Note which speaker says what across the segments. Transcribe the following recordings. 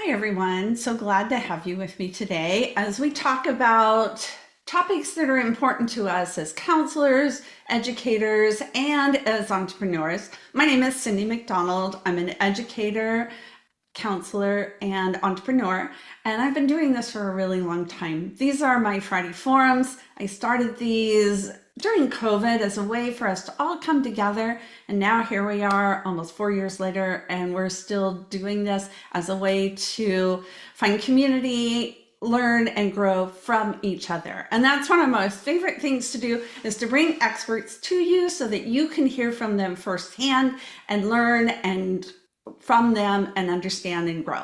Speaker 1: Hi, everyone. So glad to have you with me today as we talk about topics that are important to us as counselors, educators, and as entrepreneurs. My name is Cyndy McDonald. I'm an educator, counselor, and entrepreneur, and I've been doing this for a really long time. These are my Friday forums. I started these during COVID as a way for us to all come together. And now here we are almost 4 years later, and we're still doing this as a way to find community, learn and grow from each other. And that's one of my most favorite things to do is to bring experts to you so that you can hear from them firsthand and learn and from them and understand and grow.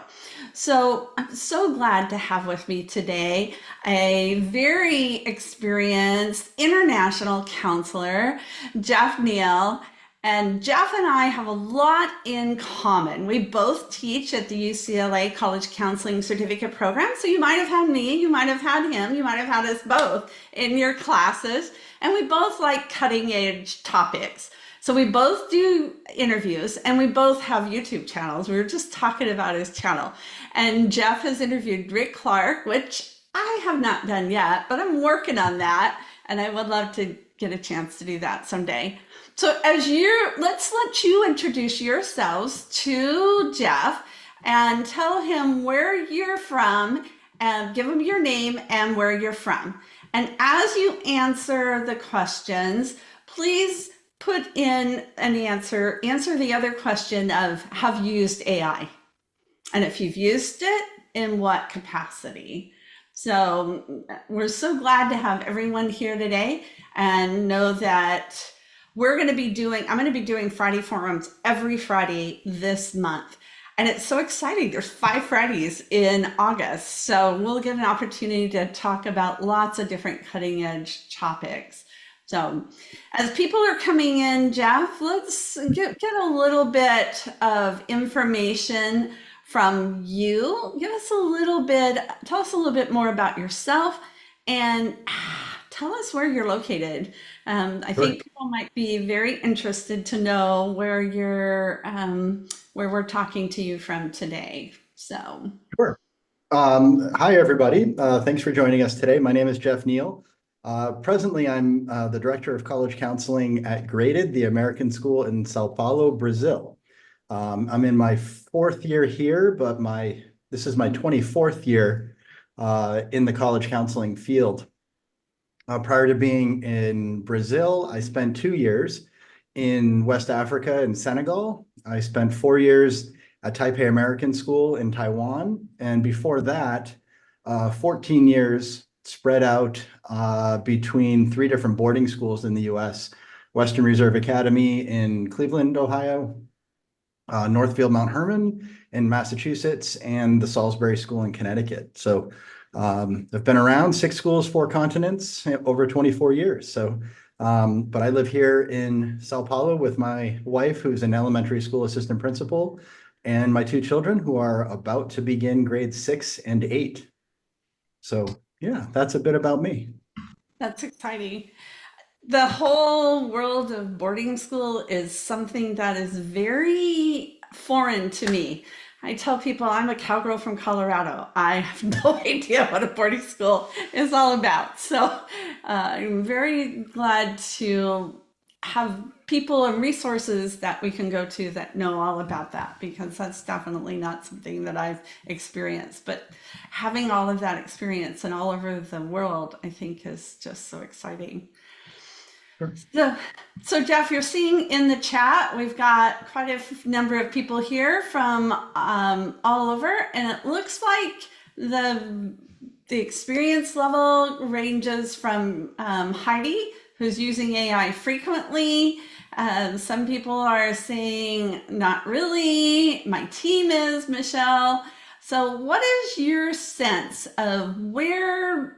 Speaker 1: So I'm so glad to have with me today a very experienced international counselor, Jeff Neill. And Jeff and I have a lot in common. We both teach at the UCLA College Counseling Certificate Program. So you might have had me, you might have had him, you might have had us both in your classes. And we both like cutting edge topics. So we both do interviews and we both have YouTube channels. We were just talking about his channel. And Jeff has interviewed Rick Clark, which I have not done yet, but I'm working on that. And I would love to get a chance to do that someday. So let's let you introduce yourselves to Jeff and tell him where you're from and give him your name and where you're from. And as you answer the questions, please put in an answer the other question of have you used AI? And if you've used it, in what capacity? So we're so glad to have everyone here today and know that I'm going to be doing Friday forums every Friday this month. And it's so exciting. There's 5 Fridays in August. So we'll get an opportunity to talk about lots of different cutting edge topics. So as people are coming in, Jeff, let's get a little bit of information from you. Tell us a little bit more about yourself and tell us where you're located. I
Speaker 2: Sure.
Speaker 1: think people might be very interested to know where we're talking to you from today. So,
Speaker 2: Sure. Hi, everybody. Thanks for joining us today. My name is Jeff Neill. Presently, I'm the Director of College Counseling at Graded, the American School in Sao Paulo, Brazil. I'm in my 4th year here, but this is my 24th year in the college counseling field. Prior to being in Brazil, I spent 2 years in West Africa in Senegal. I spent 4 years at Taipei American School in Taiwan. And before that, 14 years spread out between 3 different boarding schools in the US, Western Reserve Academy in Cleveland, Ohio, Northfield Mount Herman in Massachusetts, and the Salisbury School in Connecticut. So I've been around 6 schools, 4 continents, over 24 years. So, but I live here in Sao Paulo with my wife, who's an elementary school assistant principal, and my 2 children who are about to begin grades 6 and 8. So yeah, that's a bit about me.
Speaker 1: that's exciting. The whole world of boarding school is something that is very foreign to me. I tell people I'm a cowgirl from Colorado. I have no idea what a boarding school is all about. So I'm very glad to have people and resources that we can go to that know all about that because that's definitely not something that I've experienced. But having all of that experience and all over the world, I think is just so exciting.
Speaker 2: Sure.
Speaker 1: So, so Jeff, you're seeing in the chat, we've got quite a number of people here from all over, and it looks like the experience level ranges from Heidi, who's using AI frequently. Some people are saying not really. My team is Michelle. So what is your sense of where,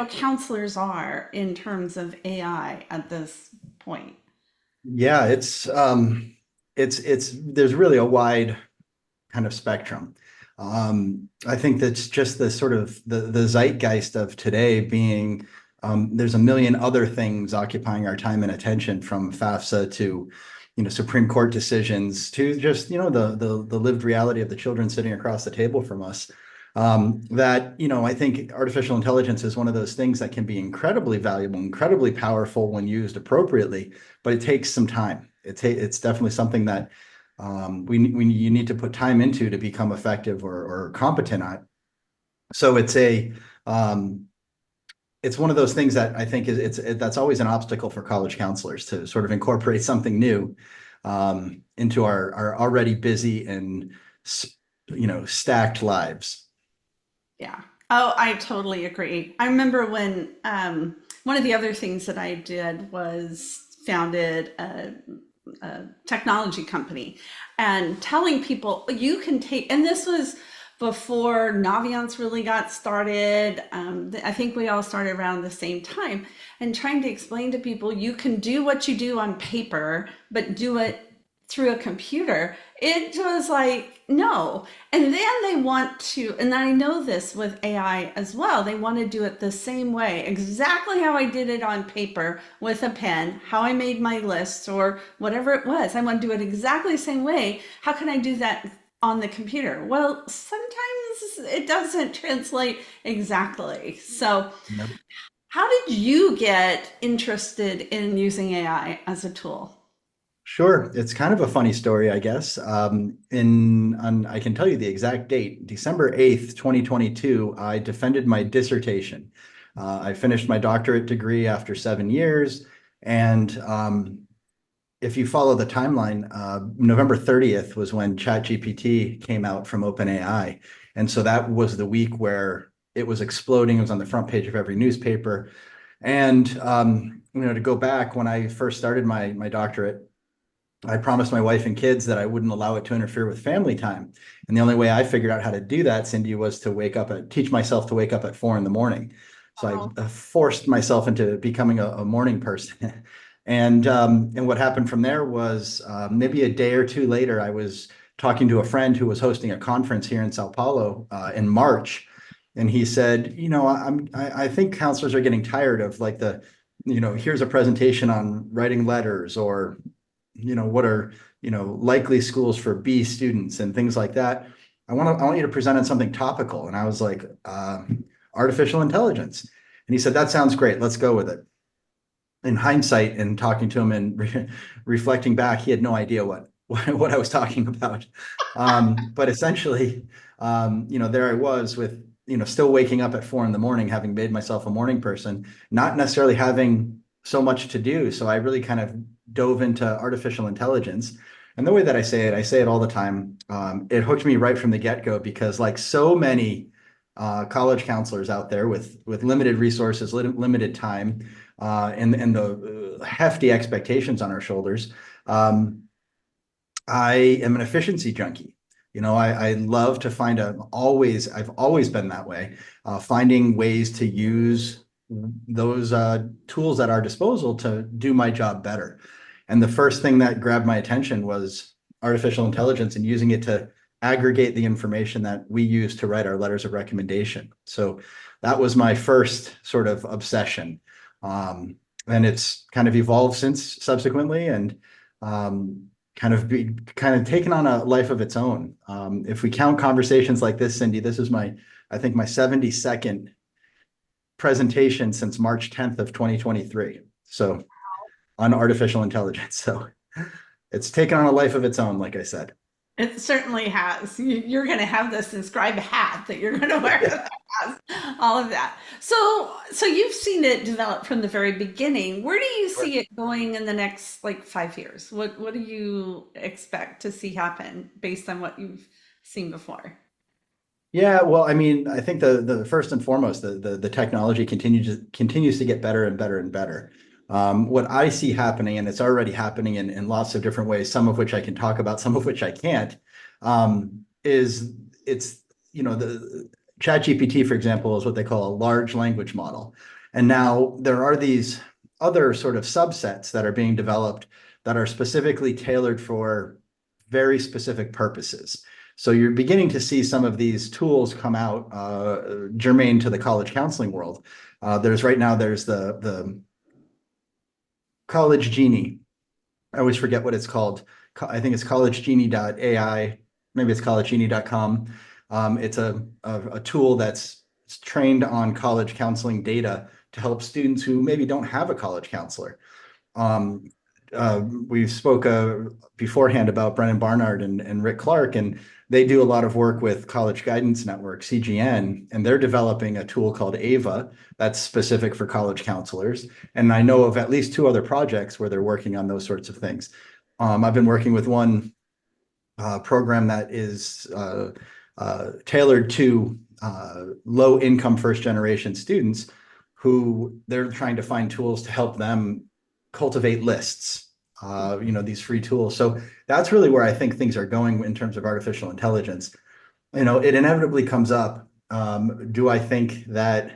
Speaker 1: counselors are in terms of AI at this point?
Speaker 2: Yeah, it's there's really a wide kind of spectrum. I think that's just the sort of the zeitgeist of today being there's a million other things occupying our time and attention, from FAFSA to Supreme Court decisions to just, the lived reality of the children sitting across the table from us. I think artificial intelligence is one of those things that can be incredibly valuable, incredibly powerful when used appropriately, but it takes some time. It's definitely something that you need to put time into to become effective or competent at. So um, it's one of those things that I think that's always an obstacle for college counselors to sort of incorporate something new into our already busy and stacked lives.
Speaker 1: Yeah. Oh, I totally agree. I remember when one of the other things that I did was founded a technology company and telling people you can take, and this was before Naviance really got started. I think we all started around the same time, and trying to explain to people you can do what you do on paper, but do it through a computer. It was like, no. And then they want to, and I know this with AI as well, they want to do it the same way, exactly how I did it on paper with a pen, how I made my lists or whatever it was. I want to do it exactly the same way. How can I do that on the computer? Well, sometimes it doesn't translate exactly. So,
Speaker 2: Yep.
Speaker 1: how did you get interested in using AI as a tool?
Speaker 2: Sure. It's kind of a funny story, I guess. I can tell you the exact date, December 8th, 2022, I defended my dissertation. I finished my doctorate degree after 7 years. And if you follow the timeline, November 30th was when ChatGPT came out from OpenAI. And so that was the week where it was exploding. It was on the front page of every newspaper. And to go back when I first started my doctorate, I promised my wife and kids that I wouldn't allow it to interfere with family time. And the only way I figured out how to do that, Cyndy, was to teach myself to wake up at 4 in the morning. So I forced myself into becoming a morning person. And what happened from there was maybe a day or two later, I was talking to a friend who was hosting a conference here in Sao Paulo in March. And he said, I think counselors are getting tired of like here's a presentation on writing letters or what are, likely schools for B students and things like that. I want you to present on something topical. And I was like, artificial intelligence. And he said, that sounds great. Let's go with it. In hindsight and talking to him and reflecting back, he had no idea what I was talking about. But essentially, there I was with, still waking up at 4 in the morning, having made myself a morning person, not necessarily having so much to do. So I really kind of dove into artificial intelligence. And the way that I say it all the time. It hooked me right from the get-go because like so many college counselors out there with limited resources, limited time, and the hefty expectations on our shoulders, I am an efficiency junkie. I love to I've always been that way, finding ways to use those tools at our disposal to do my job better. And the first thing that grabbed my attention was artificial intelligence and using it to aggregate the information that we use to write our letters of recommendation. So that was my first sort of obsession. And it's kind of evolved since subsequently and kind of taken on a life of its own. If we count conversations like this, Cyndy, this is I think my 72nd presentation since March 10th of 2023. So on artificial intelligence. So it's taken on a life of its own, like I said.
Speaker 1: It certainly has. You're going to have this inscribed hat that you're going to wear
Speaker 2: Yeah.
Speaker 1: that has all of that. So you've seen it develop from the very beginning. Where do you see it going in the next like 5 years? What do you expect to see happen based on what you've seen before?
Speaker 2: Yeah, well, I mean, I think the first and foremost, the technology continues to get better and better and better. What I see happening, and it's already happening in lots of different ways, some of which I can talk about, some of which I can't, is it's the ChatGPT, for example, is what they call a large language model, and now there are these other sort of subsets that are being developed that are specifically tailored for very specific purposes. So you're beginning to see some of these tools come out germane to the college counseling world. There's the college Genie, I always forget what it's called. I think it's collegegenie.ai. Maybe it's collegegenie.com. It's a tool that's trained on college counseling data to help students who maybe don't have a college counselor. Um, we spoke beforehand about Brennan Barnard and Rick Clark, and they do a lot of work with College Guidance Network, CGN, and they're developing a tool called AVA that's specific for college counselors. And I know of at least two other projects where they're working on those sorts of things. I've been working with one program that is tailored to low income first generation students who they're trying to find tools to help them cultivate lists, these free tools. So that's really where I think things are going in terms of artificial intelligence. It inevitably comes up. Do I think that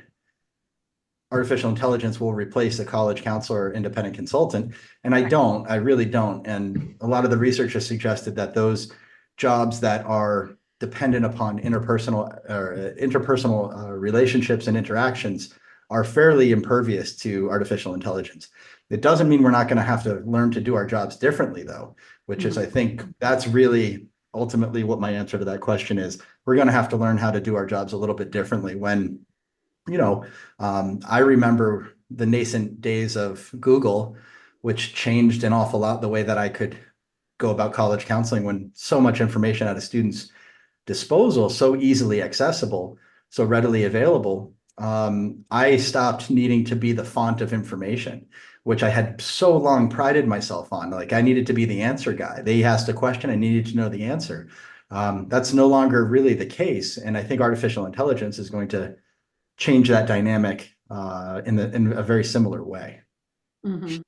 Speaker 2: artificial intelligence will replace a college counselor or independent consultant? And I don't, I really don't. And a lot of the research has suggested that those jobs that are dependent upon interpersonal relationships and interactions are fairly impervious to artificial intelligence. It doesn't mean we're not going to have to learn to do our jobs differently, though, which is, I think, that's really ultimately what my answer to that question is. We're going to have to learn how to do our jobs a little bit differently when I remember the nascent days of Google, which changed an awful lot the way that I could go about college counseling when so much information at a student's disposal, so easily accessible, so readily available. I stopped needing to be the font of information, which I had so long prided myself on. Like I needed to be the answer guy. They asked a question, I needed to know the answer. That's no longer really the case. And I think artificial intelligence is going to change that dynamic in a very similar way.
Speaker 1: Mhm.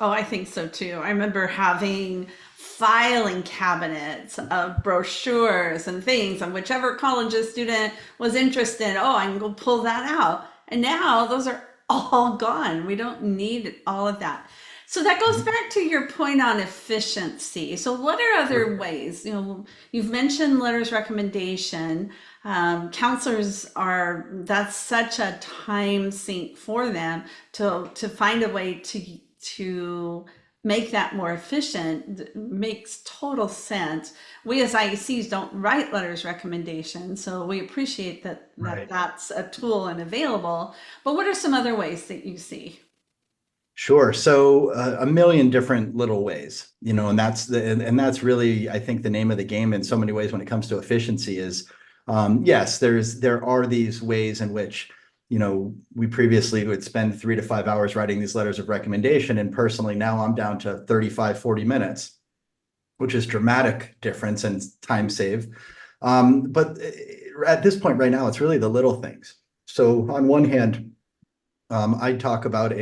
Speaker 1: Oh, I think so too. I remember having filing cabinets of brochures and things, and whichever college a student was interested, oh, I can go pull that out. And now those are all gone. We don't need all of that. So that goes back to your point on efficiency. So what are other ways? You've mentioned letters recommendation. Counselors are, that's such a time sink for them to find a way to make that more efficient makes total sense. We as IECs don't write letters recommendation, so we appreciate that
Speaker 2: Right.
Speaker 1: that's a tool and available. But what are some other ways that you see?
Speaker 2: Sure. So a million different little ways, and that's really, I think, the name of the game in so many ways when it comes to efficiency is, yes, there are these ways in which, we previously would spend 3 to 5 hours writing these letters of recommendation. And personally, now I'm down to 35, 40 minutes, which is dramatic difference and time save. But at this point right now, it's really the little things. So on one hand, I talk about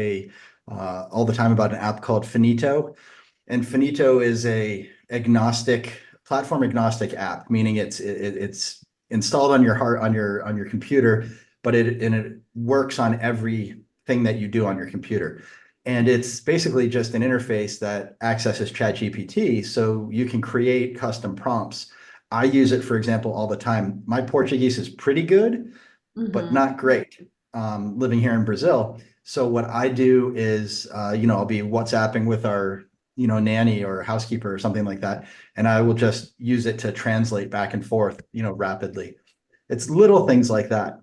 Speaker 2: all the time about an app called Finito, and Finito is a platform agnostic app, meaning it's installed on your on your computer, but it works on everything that you do on your computer. And it's basically just an interface that accesses ChatGPT, so you can create custom prompts. I use it, for example, all the time. My Portuguese is pretty good, but
Speaker 1: Mm-hmm.
Speaker 2: not great, living here in Brazil. So what I do is, I'll be WhatsApping with our, nanny or housekeeper or something like that, and I will just use it to translate back and forth, rapidly. It's little things like that.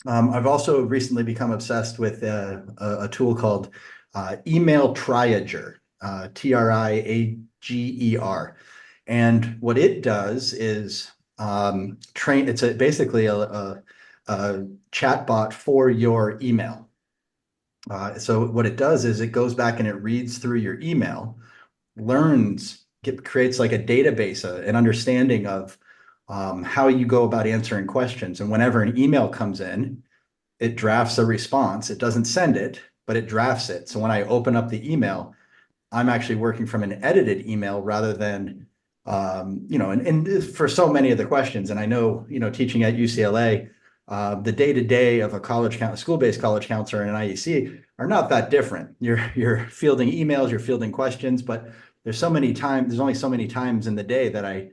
Speaker 2: I've also recently become obsessed with a tool called Email Triager, Triager. And what it does is it's basically a chat bot for your email. So what it does is it goes back and it reads through your email, creates like a database, an understanding of how you go about answering questions. And whenever an email comes in, it drafts a response. It doesn't send it, but it drafts it. So when I open up the email, I'm actually working from an edited email rather than, and for so many of the questions, and I know, teaching at UCLA, the day-to-day of a school-based college counselor and an IEC are not that different. You're fielding emails, you're fielding questions, but there's only so many times in the day that I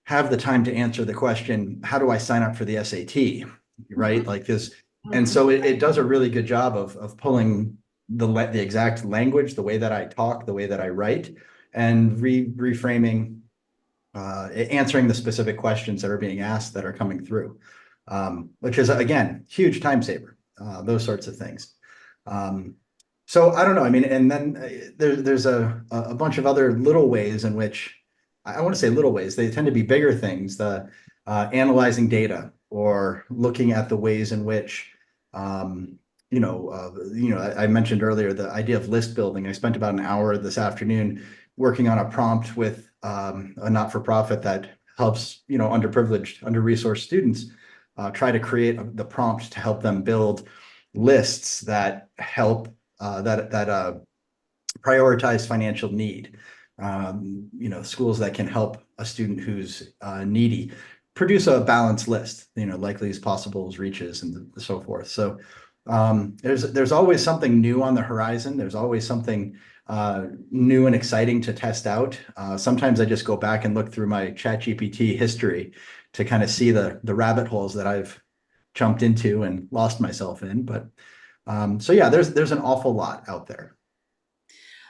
Speaker 2: have the time to answer the question, how do I sign up for the SAT? Right? Like this. And
Speaker 1: Mm-hmm.
Speaker 2: so it does a really good job of pulling the exact language, the way that I talk, the way that I write, and reframing, answering the specific questions that are being asked that are coming through, which is, again, huge time saver, those sorts of things. So I don't know. I mean, and then there's a bunch of other little ways in which I want to say little ways. They tend to be bigger things. The analyzing data or looking at the ways in which, I mentioned earlier the idea of list building. I spent about an hour this afternoon working on a prompt with a not-for-profit that helps, underprivileged, under-resourced students try to create the prompt to help them build lists that help that prioritize financial need. Schools that can help a student who's needy produce a balanced list, likely as possible as reaches and so forth. So there's always something new on the horizon. There's always something new and exciting to test out. Sometimes I just go back and look through my ChatGPT history to kind of see the rabbit holes that I've jumped into and lost myself in. But so yeah, there's an awful lot out there.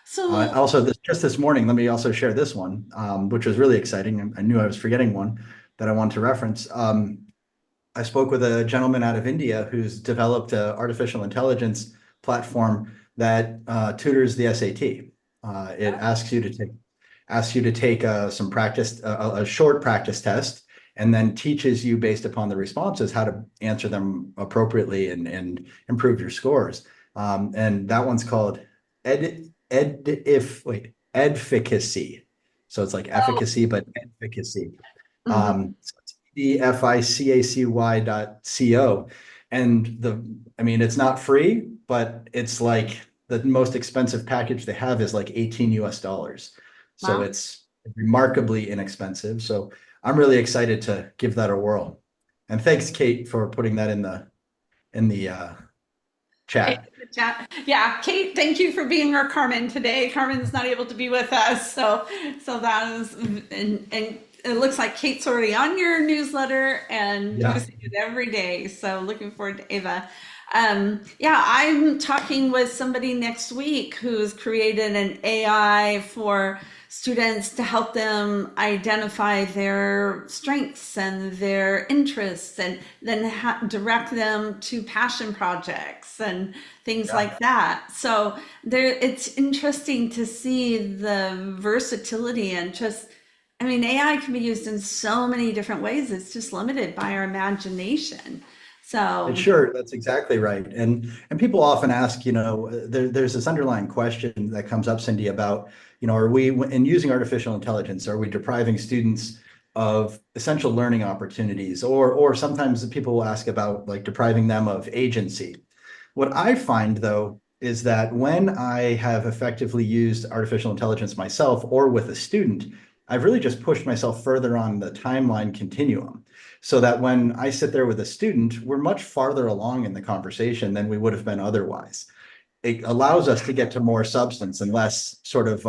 Speaker 1: So,
Speaker 2: Also, just this morning, let me also share this one, which was really exciting. I knew I was forgetting one that I wanted to reference. I spoke with a gentleman out of India who's developed an artificial intelligence platform that tutors the SAT. It asks you to take some practice, a short practice test, and then teaches you based upon the responses how to answer them appropriately and improve your scores. And that one's called Edficacy. So it's like
Speaker 1: oh,
Speaker 2: efficacy, but advocacy.
Speaker 1: mhm.
Speaker 2: So it's EFICACY.co. I mean, it's not free, but it's like the most expensive package they have is like 18 US dollars. So
Speaker 1: Wow.
Speaker 2: it's remarkably inexpensive. So I'm really excited to give that a whirl. And thanks, Kate, for putting that in the
Speaker 1: Kate
Speaker 2: chat.
Speaker 1: in the chat. Yeah, Kate, thank you for being our Carmen today. Carmen's not able to be with us, so that is, and it looks like Kate's already on your newsletter and
Speaker 2: Yeah.
Speaker 1: using it every day. So looking forward to Ava. Yeah, I'm talking with somebody next week who's created an AI for students to help them identify their strengths and their interests and then direct them to passion projects and things
Speaker 2: Yeah.
Speaker 1: like that. So it's interesting to see the versatility and just, I mean, AI can be used in so many different ways. It's just limited by our imagination.
Speaker 2: And
Speaker 1: So,
Speaker 2: sure, that's exactly right. And people often ask, there's this underlying question that comes up, Cyndy, about, are we, in using artificial intelligence, are we depriving students of essential learning opportunities? Or sometimes people will ask about like depriving them of agency. What I find, though, is that when I have effectively used artificial intelligence myself or with a student, I've really just pushed myself further on the timeline continuum so that when I sit there with a student, we're much farther along in the conversation than we would have been otherwise. It allows us to get to more substance and less sort of,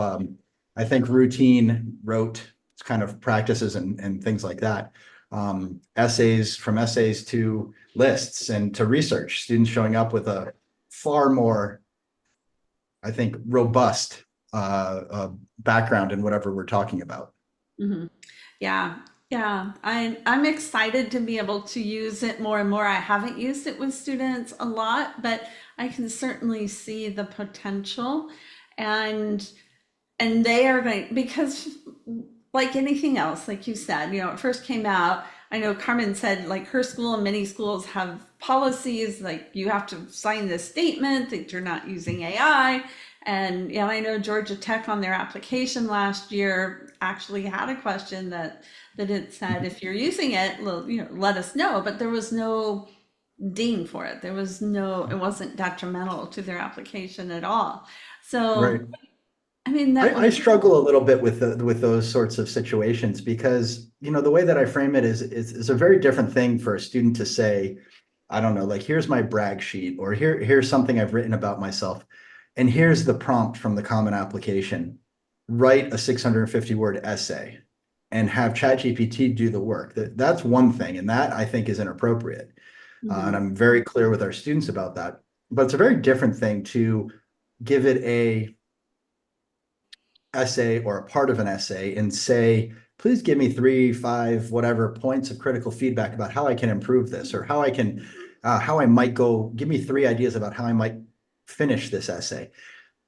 Speaker 2: I think, routine, rote kind of practices and things like that. From essays to lists and to research, students showing up with a far more, I think, robust background in whatever we're talking about.
Speaker 1: mhm. Yeah, yeah. I'm excited to be able to use it more and more. I haven't used it with students a lot, but I can certainly see the potential and they are going because like anything else, like you said, it first came out. I know Carmen said like her school and many schools have policies like you have to sign this statement that you're not using AI. And I know Georgia Tech on their application last year actually had a question that it said if you're using it, let us know. But there was no ding for it. It wasn't detrimental to their application at all. So
Speaker 2: Right.
Speaker 1: I mean that
Speaker 2: I
Speaker 1: was
Speaker 2: struggle a little bit with those sorts of situations because the way that I frame it is a very different thing for a student to say, I don't know, like here's my brag sheet or here's something I've written about myself, and here's the prompt from the Common Application. Write a 650 word essay and have ChatGPT do the work. That's one thing, and that I think is inappropriate. And
Speaker 1: Mhm.
Speaker 2: I'm very clear with our students about that. But it's a very different thing to give it a essay or a part of an essay and say, please give me 3, 5, whatever points of critical feedback about how I can improve this, or how I might go, give me 3 ideas about how I might finish this essay.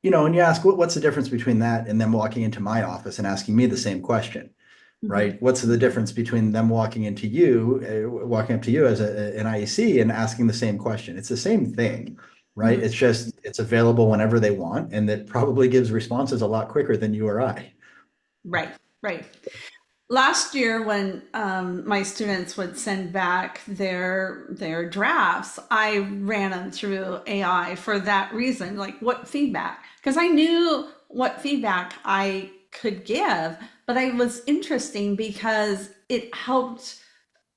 Speaker 2: And you ask, what's the difference between that and them walking into my office and asking me the same question,
Speaker 1: Mhm.
Speaker 2: right? What's the difference between them walking up to you as an IEC and asking the same question? It's the same thing, right?
Speaker 1: Mhm.
Speaker 2: It's just, it's available whenever they want, and that probably gives responses a lot quicker than you or I.
Speaker 1: Right, right. Last year, when my students would send back their drafts, I ran them through AI for that reason. Like, what feedback? Because I knew what feedback I could give, but I was interesting because it helped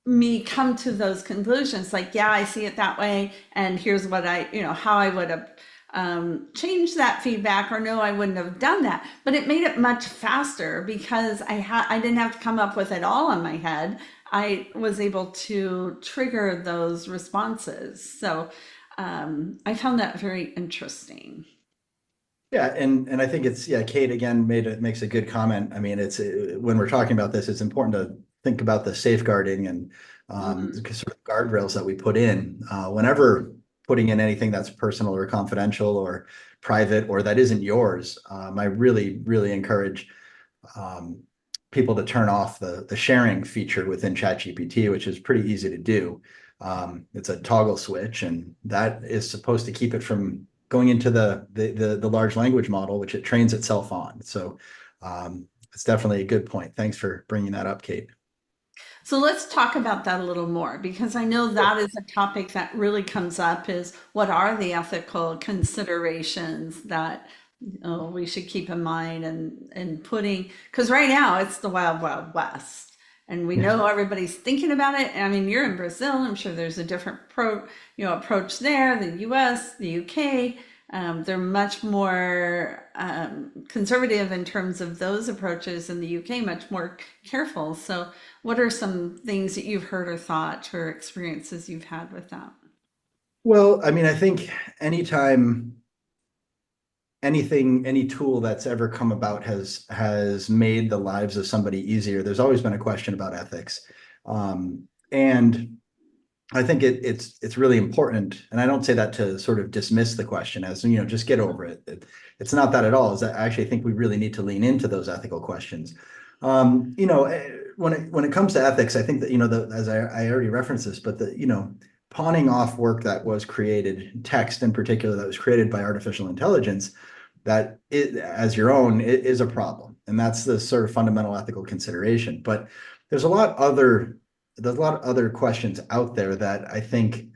Speaker 1: me come to those conclusions. Like, yeah, I see it that way, and here's what how I would have changed that feedback, or no, I wouldn't have done that. But it made it much faster because I didn't have to come up with it all in my head. I was able to trigger those responses. So I found that very interesting.
Speaker 2: Yeah, and I think Kate again makes a good comment. I mean, it's when we're talking about this, it's important to think about the safeguarding and
Speaker 1: Mhm.
Speaker 2: sort of guardrails that we put in whenever putting in anything that's personal or confidential or private or that isn't yours. I really encourage um, people to turn off the sharing feature within ChatGPT, which is pretty easy to do. It's a toggle switch, and that is supposed to keep it from going into the large language model, which it trains itself on. So it's definitely a good point. Thanks for bringing that up, Kate.
Speaker 1: So let's talk about that a little more because I know that is a topic that really comes up is what are the ethical considerations that we should keep in mind and putting because right now it's the wild wild west and we
Speaker 2: Yeah.
Speaker 1: know everybody's thinking about it. I mean, you're in Brazil. I'm sure there's a different approach there. The U.S., the U.K. They're much more conservative in terms of those approaches, in the UK, much more careful. So, what are some things that you've heard or thought or experiences you've had with that?
Speaker 2: Well, I mean, I think anytime any tool that's ever come about has made the lives of somebody easier, there's always been a question about ethics. And I think it's really important, and I don't say that to sort of dismiss the question as, just get over it. It's not that at all. Is that I actually think we really need to lean into those ethical questions. When it comes to ethics, I think that, as I already referenced this, but pawning off work that was created, text in particular, that was created by artificial intelligence, that as your own, it is a problem. And that's the sort of fundamental ethical consideration. But there's a lot other there's a lot of other questions out there that I think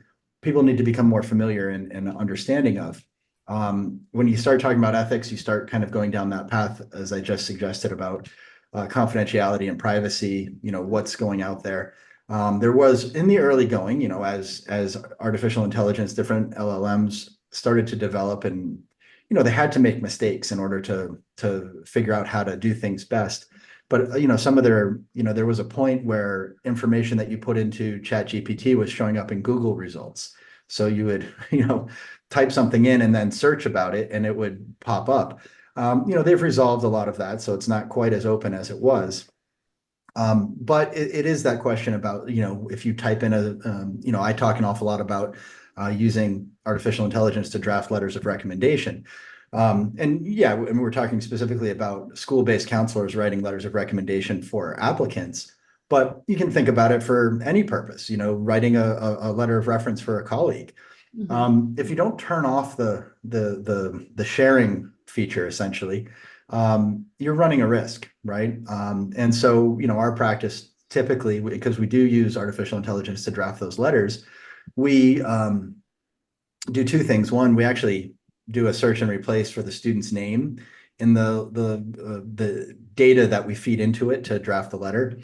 Speaker 2: people need to become more familiar and understanding of. When you start talking about ethics, you start kind of going down that path, as I just suggested, about confidentiality and privacy, what's going out there. There was in the early going, as artificial intelligence, different LLMs started to develop, and they had to make mistakes in order to figure out how to do things best. But some of there was a point where information that you put into ChatGPT was showing up in Google results. So you would, type something in and then search about it, and it would pop up. They've resolved a lot of that, so it's not quite as open as it was. But it is that question about, if you type in I talk an awful lot about using artificial intelligence to draft letters of recommendation. And yeah, and we're talking specifically about school-based counselors writing letters of recommendation for applicants, but you can think about it for any purpose, writing a letter of reference for a colleague.
Speaker 1: Mhm.
Speaker 2: If you don't turn off the sharing feature, essentially, you're running a risk, right? And so, our practice typically, because we do use artificial intelligence to draft those letters, we do 2 things. One, we actually do a search and replace for the student's name in the data that we feed into it to draft the letter.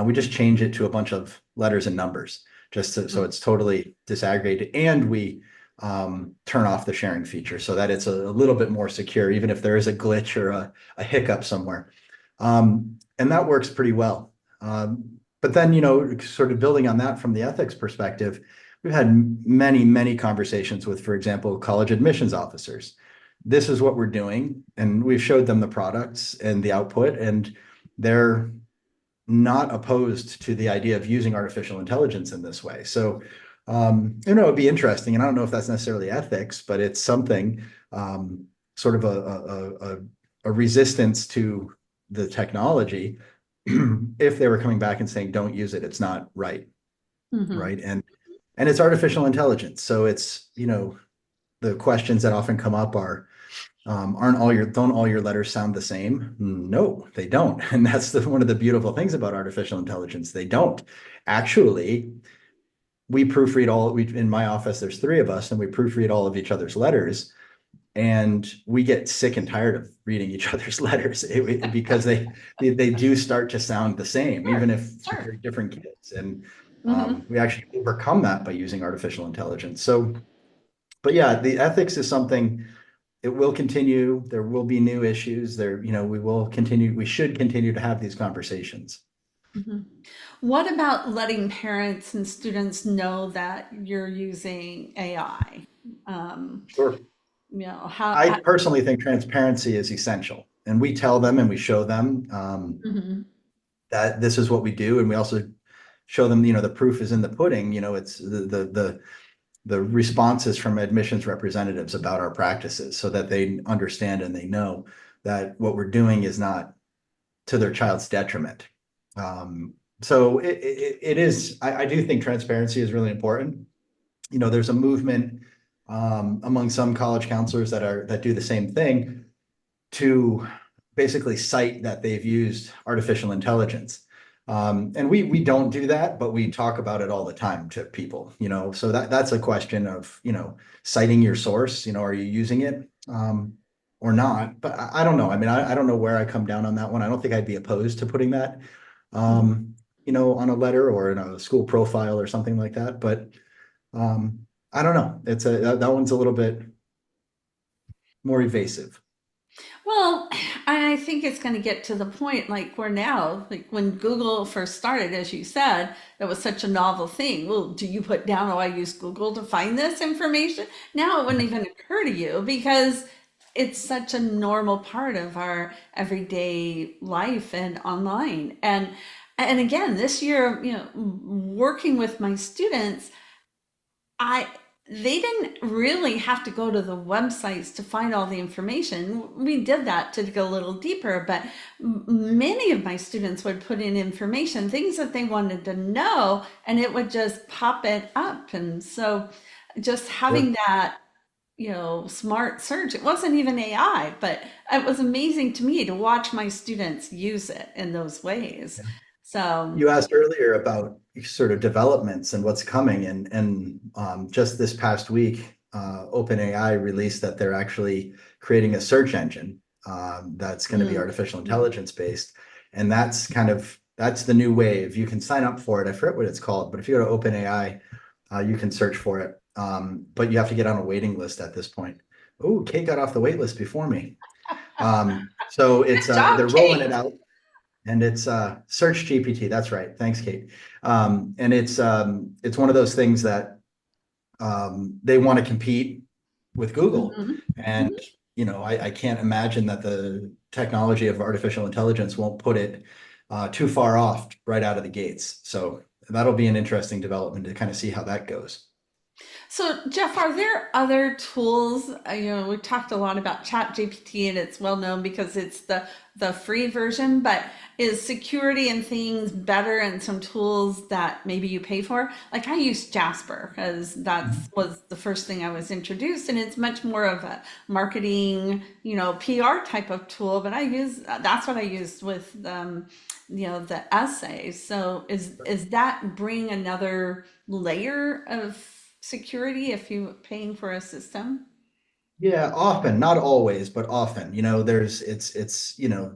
Speaker 2: We just change it to a bunch of letters and numbers, so it's totally disaggregated, and we turn off the sharing feature so that it's a little bit more secure, even if there is a glitch or a hiccup somewhere. And that works pretty well. But then, sort of building on that from the ethics perspective, we've had many conversations with, for example, college admissions officers. this is what we're doing. And we've showed them the products and the output, and they're not opposed to the idea of using artificial intelligence in this way. So, it'd be interesting. And I don't know if that's necessarily ethics, but it's something, sort of a resistance to the technology. If they were coming back and saying, don't use it, it's not right.
Speaker 1: Mhm.
Speaker 2: Right. And it's artificial intelligence. So it's, the questions that often come up are, don't all your letters sound the same? No, they don't. And that's one of the beautiful things about artificial intelligence. They don't. Actually, we proofread in my office, there's three of us, and we proofread all of each other's letters. And we get sick and tired of reading each other's letters because they do start to sound the same,
Speaker 1: Sure,
Speaker 2: even if
Speaker 1: sure.
Speaker 2: they're different kids. And
Speaker 1: Mhm.
Speaker 2: we actually overcome that by using artificial intelligence. So, but yeah, the ethics is something. It will continue. There will be new issues there. We should continue to have these conversations.
Speaker 1: Mhm. What about letting parents and students know that you're using AI? Um,
Speaker 2: Sure. I
Speaker 1: how
Speaker 2: personally think transparency is essential, and we tell them and we show them,
Speaker 1: mhm,
Speaker 2: that this is what we do, and we also show them, the proof is in the pudding. It's the responses from admissions representatives about our practices, so that they understand and they know that what we're doing is not to their child's detriment. Um, so it is. I do think transparency is really important. There's a movement, among some college counselors that do the same thing, to basically cite that they've used artificial intelligence. And we don't do that, but we talk about it all the time to people. So that's a question of, citing your source. Are you using it, or not? But I don't know. I mean, I don't know where I come down on that one. I don't think I'd be opposed to putting that,
Speaker 1: mhm.
Speaker 2: on a letter or in a school profile or something like that. But, I don't know. That one's a little bit more evasive.
Speaker 1: Well, I think it's going to get to the point like we're now, like when Google first started, as you said, that was such a novel thing. Well, do you put down, oh, I use Google to find this information? Now it wouldn't even occur to you because it's such a normal part of our everyday life and online. And again, this year, working with my students, I they didn't really have to go to the websites to find all the information. We did that to go a little deeper, but many of my students would put in information, things that they wanted to know, and it would just pop it up. And so just
Speaker 2: Sure.
Speaker 1: having that, smart search, it wasn't even AI, but it was amazing to me to watch my students use it in those ways. So,
Speaker 2: You asked earlier about sort of developments and what's coming, and just this past week, OpenAI released that they're actually creating a search engine, that's going to be
Speaker 1: mm,
Speaker 2: artificial intelligence based, and that's the new wave. You can sign up for it. I forget what it's called, but if you go to OpenAI, you can search for it. But you have to get on a waiting list at this point. Oh, Kate got off the wait list before me. So it's
Speaker 1: good job,
Speaker 2: they're rolling it
Speaker 1: Kate.
Speaker 2: out. And it's Search GPT. That's right. Thanks, Kate. And it's one of those things that, they want to compete with Google.
Speaker 1: Mhm.
Speaker 2: And I can't imagine that the technology of artificial intelligence won't put it, too far off right out of the gates. So that'll be an interesting development to kind of see how that goes.
Speaker 1: So, Jeff, are there other tools? We talked a lot about ChatGPT, and it's well known because it's the free version. But is security and things better, and some tools that maybe you pay for? Like I use Jasper because
Speaker 2: Mhm.
Speaker 1: that's was the first thing I was introduced, and it's much more of a marketing, PR type of tool. But that's what I used with the essays. So is that bring another layer of security if you're paying for a system?
Speaker 2: Yeah, often, not always, but often. It's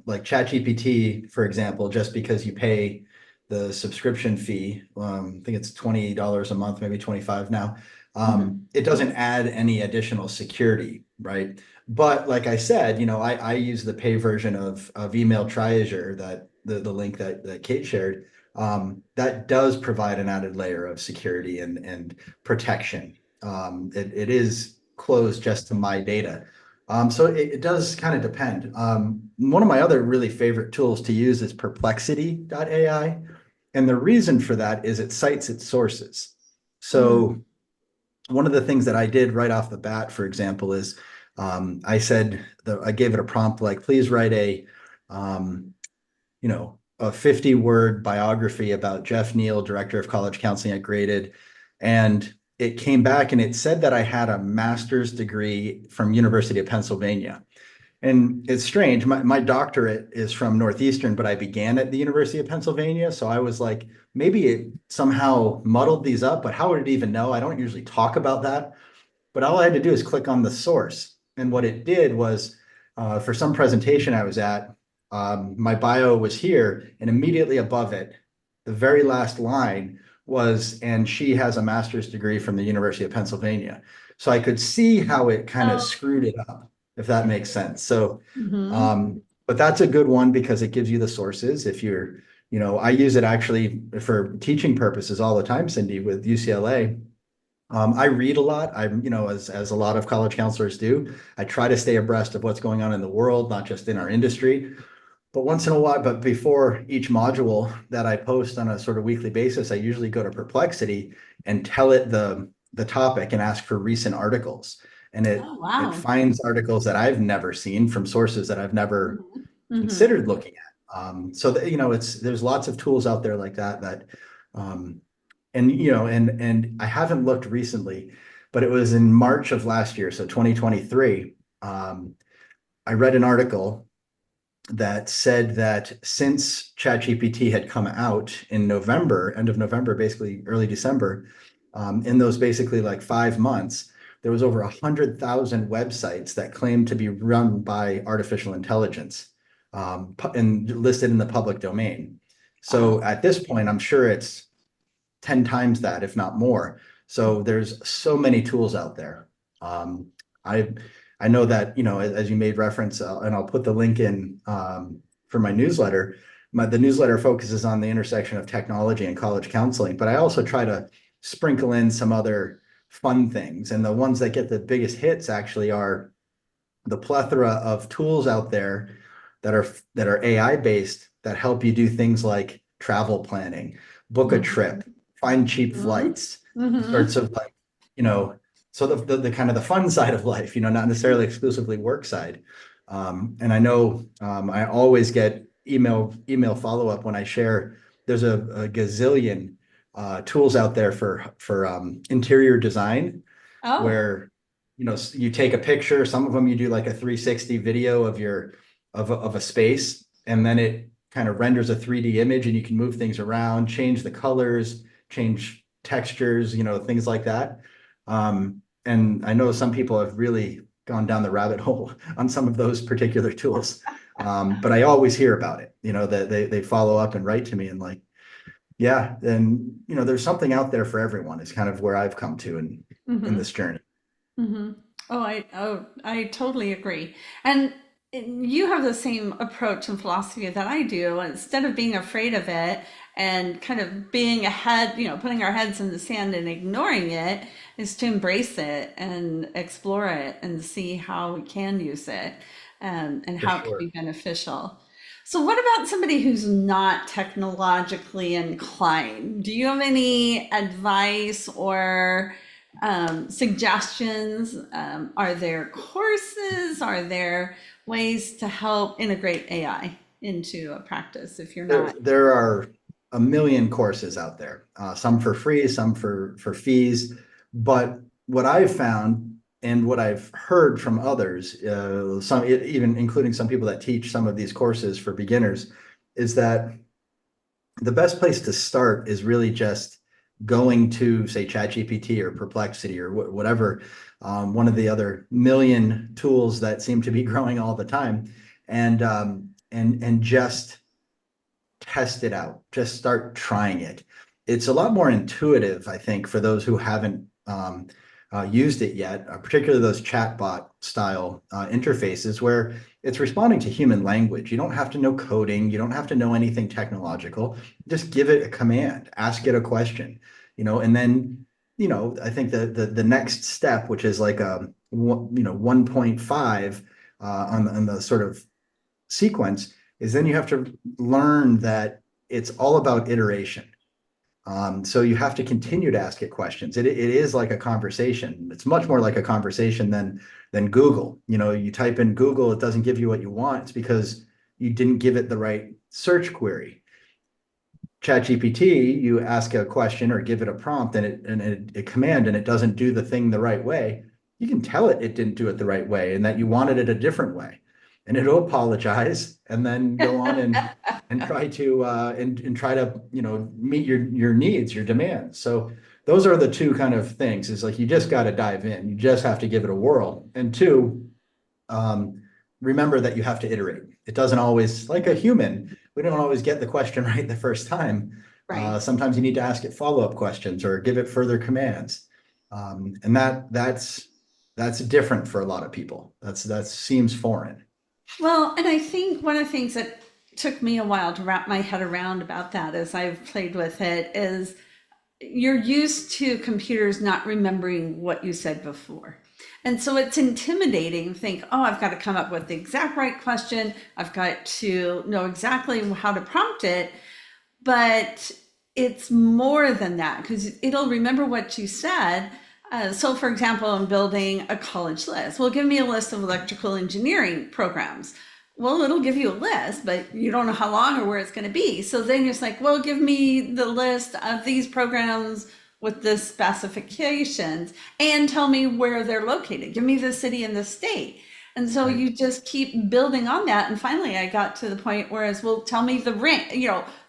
Speaker 2: like ChatGPT, for example, just because you pay the subscription fee, I think it's $20 a month, maybe 25 now.
Speaker 1: Mhm.
Speaker 2: It doesn't add any additional security, right? But like I said, I use the pay version of Email Triazure, that the link that Kate shared, that does provide an added layer of security and protection. It is closed just to my data. So it does kind of depend. One of my other really favorite tools to use is perplexity.ai. And the reason for that is it cites its sources.
Speaker 1: Mm.
Speaker 2: So one of the things that I did right off the bat, for example, is I gave it a prompt like, please write um, a 50-word biography about Jeff Neill, director of college counseling at Graded. And it came back and it said that I had a master's degree from University of Pennsylvania. And it's strange. My doctorate is from Northeastern, but I began at the University of Pennsylvania. So I was like, maybe it somehow muddled these up, but how would it even know? I don't usually talk about that. But all I had to do is click on the source. And what it did was for some presentation I was at, my bio was here, and immediately above it, the very last line was, and she has a master's degree from the University of Pennsylvania. So I could see how it kind of
Speaker 1: Oh.
Speaker 2: screwed it up, if that makes sense. So,
Speaker 1: Hmm.
Speaker 2: but that's a good one because it gives you the sources. If you're, I use it actually for teaching purposes all the time, Cyndy, with UCLA. I read a lot. As a lot of college counselors do, I try to stay abreast of what's going on in the world, not just in our industry. But once in a while, but before each module that I post on a sort of weekly basis, I usually go to Perplexity and tell it the topic and ask for recent articles. And it
Speaker 1: Oh,
Speaker 2: it
Speaker 1: wow.
Speaker 2: finds articles that I've never seen from sources that I've never
Speaker 1: Hmm. Hmm.
Speaker 2: considered looking at. So that, there's lots of tools out there like that um, and I haven't looked recently, but it was in March of last year, so 2023. I read an article that said that since ChatGPT had come out in November, end of November, basically early December, in those basically like 5 months, there was over 100,000 websites that claimed to be run by artificial intelligence, and listed in the public domain.
Speaker 1: Wow.
Speaker 2: So at this point, I'm sure it's 10 times that, if not more. So there's so many tools out there. Um, I I know that, as you made reference, and I'll put the link in for my newsletter. The newsletter focuses on the intersection of technology and college counseling, but I also try to sprinkle in some other fun things. And the ones that get the biggest hits actually are the plethora of tools out there that are AI based that help you do things like travel planning, book a trip, find cheap
Speaker 1: Hmm.
Speaker 2: flights,
Speaker 1: Hmm.
Speaker 2: sorts of like, you know, so the kind of the fun side of life, not necessarily exclusively work side. And I know I always get email follow-up when I share. There's a gazillion tools out there for interior design
Speaker 1: Oh.
Speaker 2: where you take a picture. Some of them you do like a 360 video of a space, and then it kind of renders a 3D image, and you can move things around, change the colors, change textures, things like that. And I know some people have really gone down the rabbit hole on some of those particular tools. But I always hear about it, that they follow up and write to me and like, yeah, and there's something out there for everyone is kind of where I've come to in
Speaker 1: Hmm.
Speaker 2: this journey.
Speaker 1: Hmm. Oh, I totally agree. And you have the same approach and philosophy that I do. Instead of being afraid of it and kind of being ahead, putting our heads in the sand and ignoring it, is to embrace it and explore it and see how we can use it, and
Speaker 2: For
Speaker 1: how it can
Speaker 2: sure.
Speaker 1: be beneficial. So, what about somebody who's not technologically inclined? Do you have any advice or suggestions? Are there courses? Are there ways to help integrate AI into a practice if you're
Speaker 2: There,
Speaker 1: not?
Speaker 2: there are a million courses out there, some for free, some for fees. But what I've found and what I've heard from others, even including some people that teach some of these courses for beginners, is that the best place to start is really just going to, say, ChatGPT or Perplexity or whatever, one of the other million tools that seem to be growing all the time, and just test it out. Just start trying it. It's a lot more intuitive, I think, for those who haven't used it yet, particularly those chatbot style interfaces where it's responding to human language. You don't have to know coding. You don't have to know anything technological. Just give it a command, ask it a question, and then I think the next step, which is like 1.5 on the sort of sequence, is then you have to learn that it's all about iteration. So you have to continue to ask it questions. It is like a conversation. It's much more like a conversation than Google. You type in Google, it doesn't give you what you want. It's because you didn't give it the right search query. ChatGPT, you ask a question or give it a prompt and a command, and it doesn't do the thing the right way. You can tell it didn't do it the right way and that you wanted it a different way, and it'll apologize and then go on and try to meet your needs, your demands. So those are the two kind of things. Is like you just got to dive in. You just have to give it a whirl. And two, um, remember that you have to iterate. It doesn't always, like a human, we don't always get the question right the first time.
Speaker 1: Right.
Speaker 2: Sometimes you need to ask it follow-up questions or give it further commands. And that's different for a lot of people. That seems foreign.
Speaker 1: Well, and I think one of the things that took me a while to wrap my head around about that as I've played with it is you're used to computers not remembering what you said before. And so it's intimidating to think, oh, I've got to come up with the exact right question. I've got to know exactly how to prompt it. But it's more than that because it'll remember what you said. So, for example, I'm building a college list. Well, give me a list of electrical engineering programs. Well, it'll give you a list, but you don't know how long or where it's going to be. So then you're just like, well, give me the list of these programs with the specifications and tell me where they're located. Give me the city and the state. And so
Speaker 2: Right.
Speaker 1: you just keep building on that. And finally, I got to the point where it's, well, tell me the rank,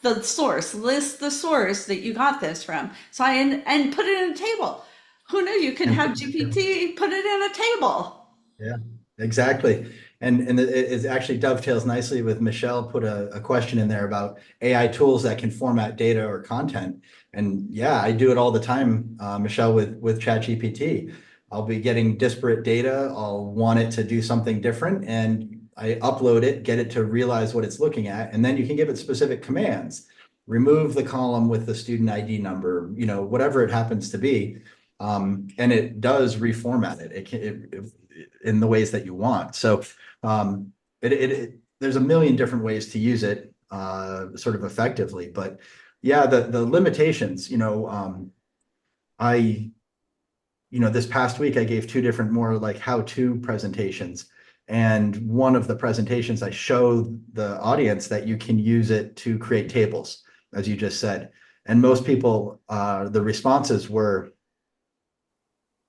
Speaker 1: the source, list the source that you got this from. So and put it in a table. Who knew you could
Speaker 2: And
Speaker 1: have GPT put it in a table?
Speaker 2: Yeah, exactly. And it actually dovetails nicely with Michelle put a question in there about AI tools that can format data or content. And yeah, I do it all the time, Michelle, with ChatGPT. I'll be getting disparate data. I'll want it to do something different, and I upload it, get it to realize what it's looking at, and then you can give it specific commands. Remove the column with the student ID number, whatever it happens to be. And it does reformat it. In the ways that you want. So there's a million different ways to use it sort of effectively. But yeah, the limitations, I, this past week I gave two different more like how-to presentations. And one of the presentations I showed the audience that you can use it to create tables, as you just said. And most people, the responses were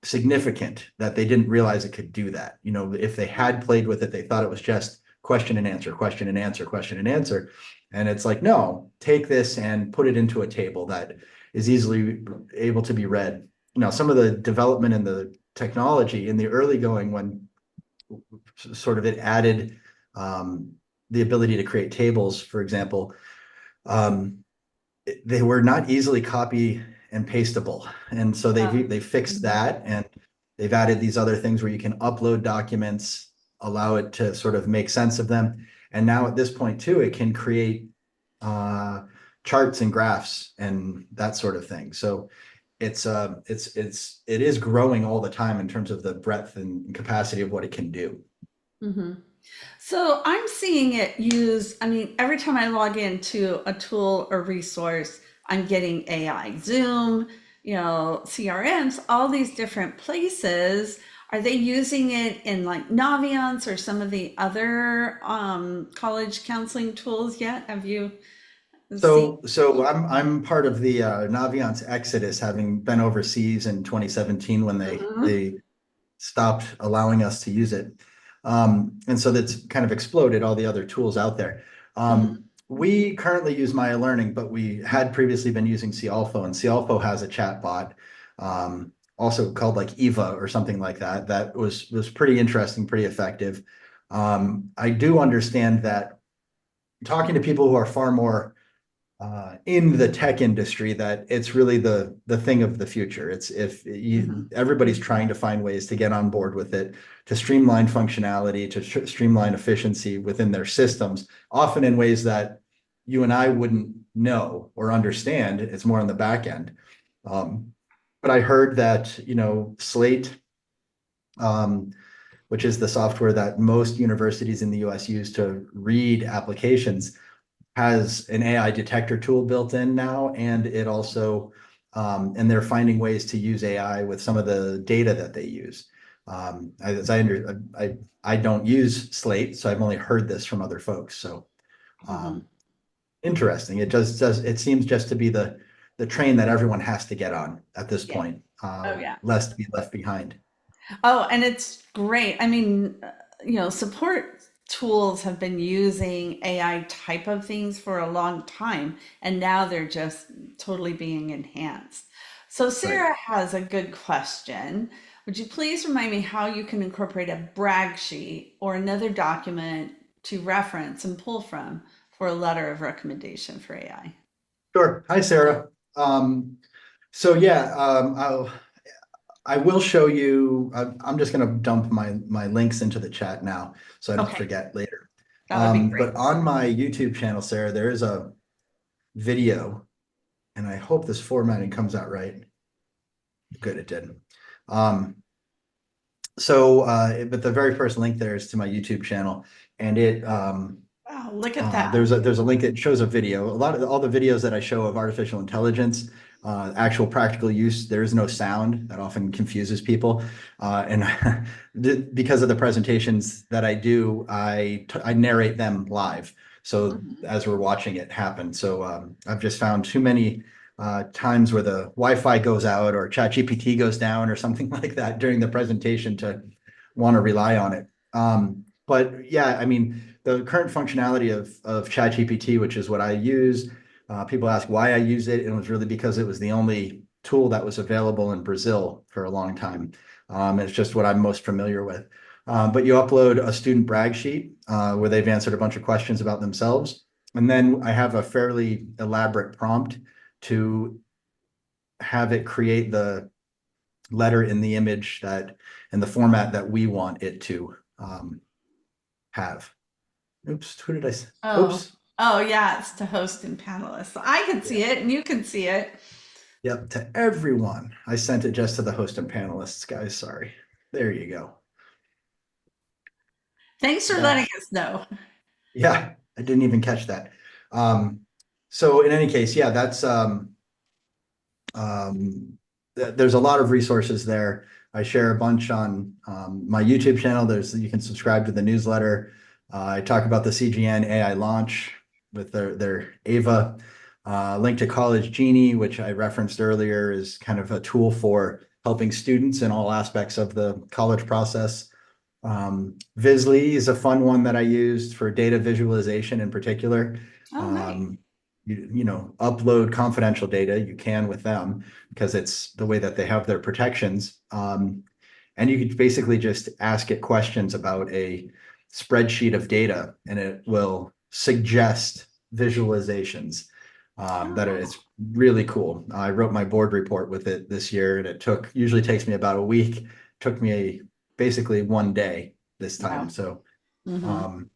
Speaker 2: significant that they didn't realize it could do that. If they had played with it, they thought it was just question and answer, question and answer, question and answer. And it's like, no, take this and put it into a table that is easily able to be read. Some of the development in the technology in the early going when sort of it added the ability to create tables, for example, um, they were not easily copy and pastable. And so they fixed
Speaker 1: Mhm.
Speaker 2: that, and they've added these other things where you can upload documents, allow it to sort of make sense of them. And now at this point too, it can create uh, charts and graphs and that sort of thing. So it is growing all the time in terms of the breadth and capacity of what it can do.
Speaker 1: Mhm. So I'm seeing it used, I mean, every time I log into a tool or resource, I'm getting AI, Zoom, CRMs, all these different places. Are they using it in like Naviance or some of the other college counseling tools yet? Have you seen?
Speaker 2: So I'm part of the Naviance exodus, having been overseas in 2017 when
Speaker 1: Mhm.
Speaker 2: they stopped allowing us to use it. And so that's kind of exploded all the other tools out there.
Speaker 1: Mhm.
Speaker 2: We currently use Maya Learning, but we had previously been using Cialfo, and Cialfo has a chat bot, also called like Eva or something like that. That was pretty interesting, pretty effective. I do understand that talking to people who are far more in the tech industry, that it's really the thing of the future. It's if
Speaker 1: Mhm.
Speaker 2: everybody's trying to find ways to get on board with it, to streamline functionality, to streamline efficiency within their systems, often in ways that you and I wouldn't know or understand. It's more on the back end. Um, but I heard that, Slate, um, which is the software that most universities in the US use to read applications, has an AI detector tool built in now, and it also, and they're finding ways to use AI with some of the data that they use. As I don't use Slate, so I've only heard this from other folks. So
Speaker 1: Mhm.
Speaker 2: um, interesting. It just does. It seems just to be the train that everyone has to get on at this
Speaker 1: Yeah.
Speaker 2: point,
Speaker 1: Oh, yeah.
Speaker 2: lest be left behind.
Speaker 1: Oh, and it's great. I mean, support tools have been using AI type of things for a long time, and now they're just totally being enhanced. So,
Speaker 2: Right.
Speaker 1: Sarah has a good question. Would you please remind me how you can incorporate a brag sheet or another document to reference and pull from for a letter of recommendation for AI?
Speaker 2: Sure. Hi, Sarah. So yeah, I will show you. I'm just going to dump my links into the chat now, so I don't
Speaker 1: Okay,
Speaker 2: forget later.
Speaker 1: that would be
Speaker 2: But
Speaker 1: great.
Speaker 2: on my YouTube channel, Sarah, there is a video, and I hope this formatting comes out right. Good, it did. Um, but the very first link there is to my YouTube channel, and
Speaker 1: Oh, look at that.
Speaker 2: there's a link that shows a video. A lot of all the videos that I show of artificial intelligence, actual practical use, there is no sound. That often confuses people. And because of the presentations that I do, I narrate them live. So
Speaker 1: Mhm.
Speaker 2: as we're watching it happen. So I've just found too many times where the Wi-Fi goes out or ChatGPT goes down or something like that during the presentation to want to rely on it. But yeah, I mean, the current functionality of ChatGPT, which is what I use, people ask why I use it, and it was really because it was the only tool that was available in Brazil for a long time. It's just what I'm most familiar with. But you upload a student brag sheet where they've answered a bunch of questions about themselves. And then I have a fairly elaborate prompt to have it create the letter in the image that in the format that we want it to have. Oops, who did I?
Speaker 1: Oh,
Speaker 2: Oops.
Speaker 1: oh yeah, it's to host and panelists. So I can
Speaker 2: Yeah.
Speaker 1: see it and you can see it.
Speaker 2: Yep. To everyone. I sent it just to the host and panelists, guys. Sorry. There you go.
Speaker 1: Thanks for letting
Speaker 2: That.
Speaker 1: us know.
Speaker 2: Yeah. I didn't even catch that. Um, so in any case, yeah, that's there's a lot of resources there. I share a bunch on my YouTube channel. You can subscribe to the newsletter. I talk about the CGN AI launch with their Ava. Link to College Genie, which I referenced earlier, is kind of a tool for helping students in all aspects of the college process. Visly is a fun one that I used for data visualization in particular.
Speaker 1: Oh, nice.
Speaker 2: Um, upload confidential data, you can with them because it's the way that they have their protections. And you could basically just ask it questions about a spreadsheet of data and it will suggest visualizations
Speaker 1: Oh,
Speaker 2: it's really cool. I wrote my board report with it this year and usually takes me about a week. Took me basically one day this time.
Speaker 1: wow.
Speaker 2: So
Speaker 1: Hmm.
Speaker 2: um,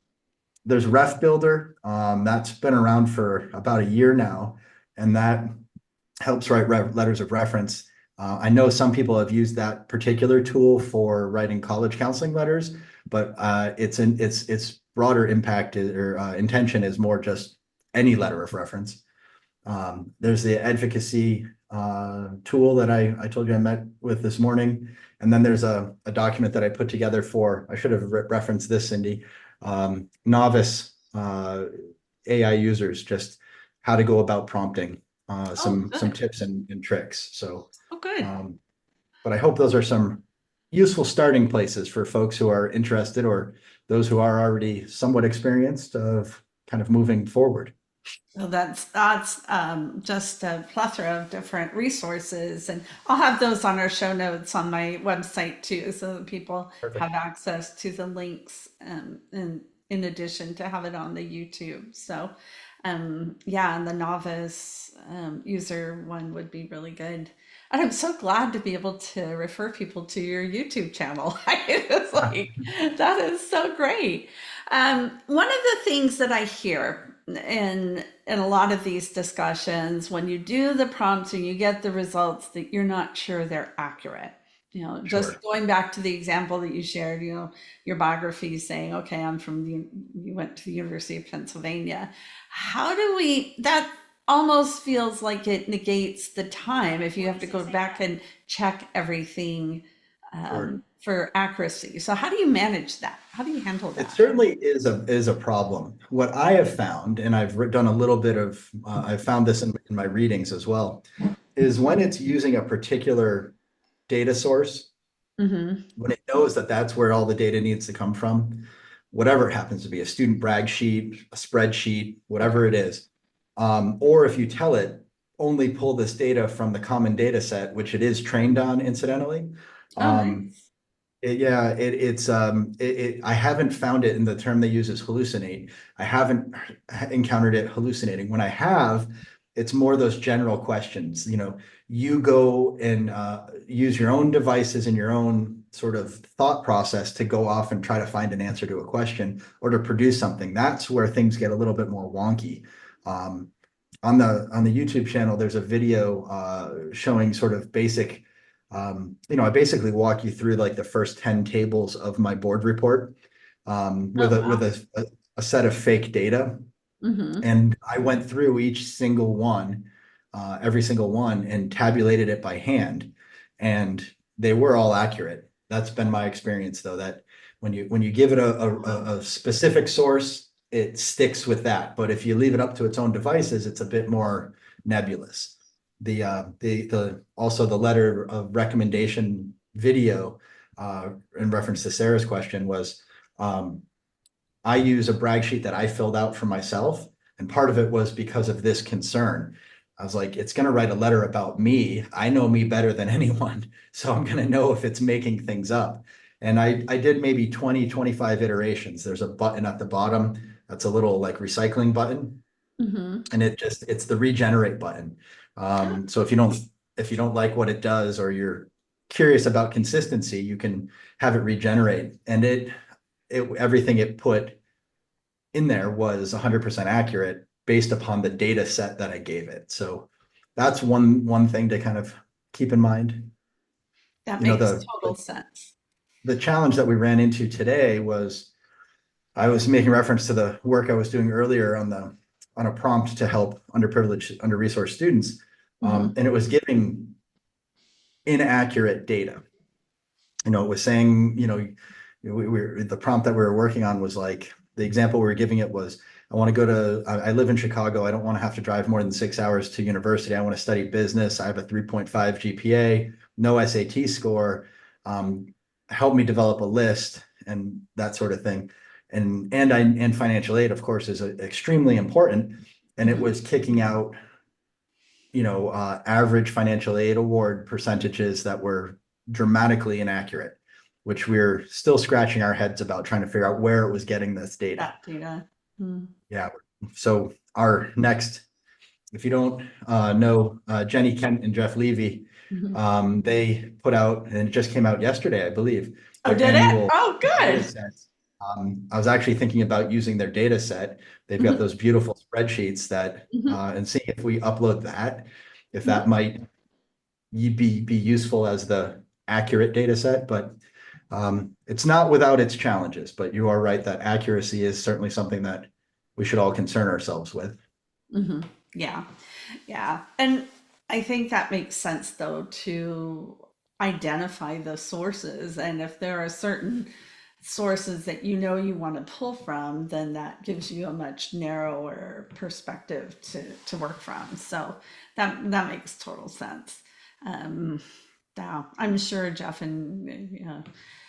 Speaker 2: there's Ref Builder. That's been around for about a year now, and that helps write letters of reference. I know some people have used that particular tool for writing college counseling letters, but its broader impact or intention is more just any letter of reference. There's the advocacy tool that I told you I met with this morning. And then there's a document that I put together I should have referenced this, Cyndy, novice AI users, just how to go about prompting,
Speaker 1: Oh,
Speaker 2: some
Speaker 1: good.
Speaker 2: tips and tricks. So,
Speaker 1: Oh, good.
Speaker 2: um, but I hope those are some useful starting places for folks who are interested or those who are already somewhat experienced of kind of moving forward.
Speaker 1: Well, that's just a plethora of different resources, and I'll have those on our show notes on my website too, so that people have
Speaker 2: Perfect.
Speaker 1: access to the links, and in addition to have it on the YouTube. So, yeah, and the novice user one would be really good. And I'm so glad to be able to refer people to your YouTube channel. It's like that is so great. One of the things that I hear in a lot of these discussions, when you do the prompts and you get the results that you're not sure they're accurate. Just
Speaker 2: Sure.
Speaker 1: going back to the example that you shared, your biography saying, okay, you went to the University of Pennsylvania. How do that almost feels like it negates the time if you have to go back and check everything
Speaker 2: Sure.
Speaker 1: for accuracy. So how do you manage that? How do you handle
Speaker 2: It
Speaker 1: that?
Speaker 2: certainly is a problem. What I have found, and done a little bit of, I've found this in my readings as well, is when it's using a particular data source,
Speaker 1: Hmm.
Speaker 2: when it knows that that's where all the data needs to come from, whatever it happens to be, a student brag sheet, a spreadsheet, whatever it is, or if you tell it, only pull this data from the common data set, which it is trained on, incidentally.
Speaker 1: Oh,
Speaker 2: Um,
Speaker 1: nice.
Speaker 2: yeah, I haven't found it in the term they use is hallucinate. I haven't encountered it hallucinating. When I have, it's more those general questions. You go and use your own devices and your own sort of thought process to go off and try to find an answer to a question or to produce something. That's where things get a little bit more wonky. Um, on the YouTube channel, there's a video showing sort of basic I basically walk you through like the first 10 tables of my board report
Speaker 1: Oh,
Speaker 2: with a
Speaker 1: wow.
Speaker 2: a set of fake data.
Speaker 1: Hmm.
Speaker 2: And I went through each single one, every single one, and tabulated it by hand. And they were all accurate. That's been my experience, though, that when you give it a specific source, it sticks with that. But if you leave it up to its own devices, it's a bit more nebulous. The also the letter of recommendation video in reference to Sarah's question was um, I use a brag sheet that I filled out for myself. And part of it was because of this concern. I was like, it's going to write a letter about me. I know me better than anyone. So I'm going to know if it's making things up. And I did maybe 20, 25 iterations. There's a button at the bottom that's a little like recycling button.
Speaker 1: Hmm.
Speaker 2: And it's the regenerate button. So if you don't like what it does or you're curious about consistency, you can have it regenerate. And everything it put in there was 100% accurate based upon the data set that I gave it. So that's one thing to kind of keep in mind.
Speaker 1: That
Speaker 2: You know,
Speaker 1: makes
Speaker 2: the
Speaker 1: total sense.
Speaker 2: the challenge that we ran into today was I was making reference to the work I was doing earlier on a prompt to help underprivileged, under-resourced students,
Speaker 1: Hmm.
Speaker 2: and it was giving inaccurate data. It was saying, the prompt that we were working on was like, the example we were giving it was, I live in Chicago. I don't want to have to drive more than 6 hours to university. I want to study business. I have a 3.5 GPA, no SAT score. Um, Help me develop a list and that sort of thing. And financial aid, of course, is extremely important. And it
Speaker 1: Hmm.
Speaker 2: was kicking out average financial aid award percentages that were dramatically inaccurate, which we're still scratching our heads about trying to figure out where it was getting this data.
Speaker 1: That data. Hmm.
Speaker 2: Yeah. So our next, if you don't know Jenny Kent and Jeff Levy,
Speaker 1: Hmm.
Speaker 2: they put out, and it just came out yesterday, I believe,
Speaker 1: Oh,
Speaker 2: their
Speaker 1: did it?
Speaker 2: annual
Speaker 1: Oh,
Speaker 2: data
Speaker 1: good.
Speaker 2: sets. I was actually thinking about using their data set. They've got
Speaker 1: Hmm.
Speaker 2: those beautiful spreadsheets that,
Speaker 1: Hmm.
Speaker 2: and seeing if we upload that, if
Speaker 1: Hmm.
Speaker 2: that might be useful as the accurate data set, but it's not without its challenges. But you are right that accuracy is certainly something that we should all concern ourselves with.
Speaker 1: Hmm. Yeah. Yeah. And I think that makes sense, though, to identify the sources. And if there are certain sources that you want to pull from, then that gives you a much narrower perspective to work from. So that makes total sense. Um, yeah, I'm sure Jeff and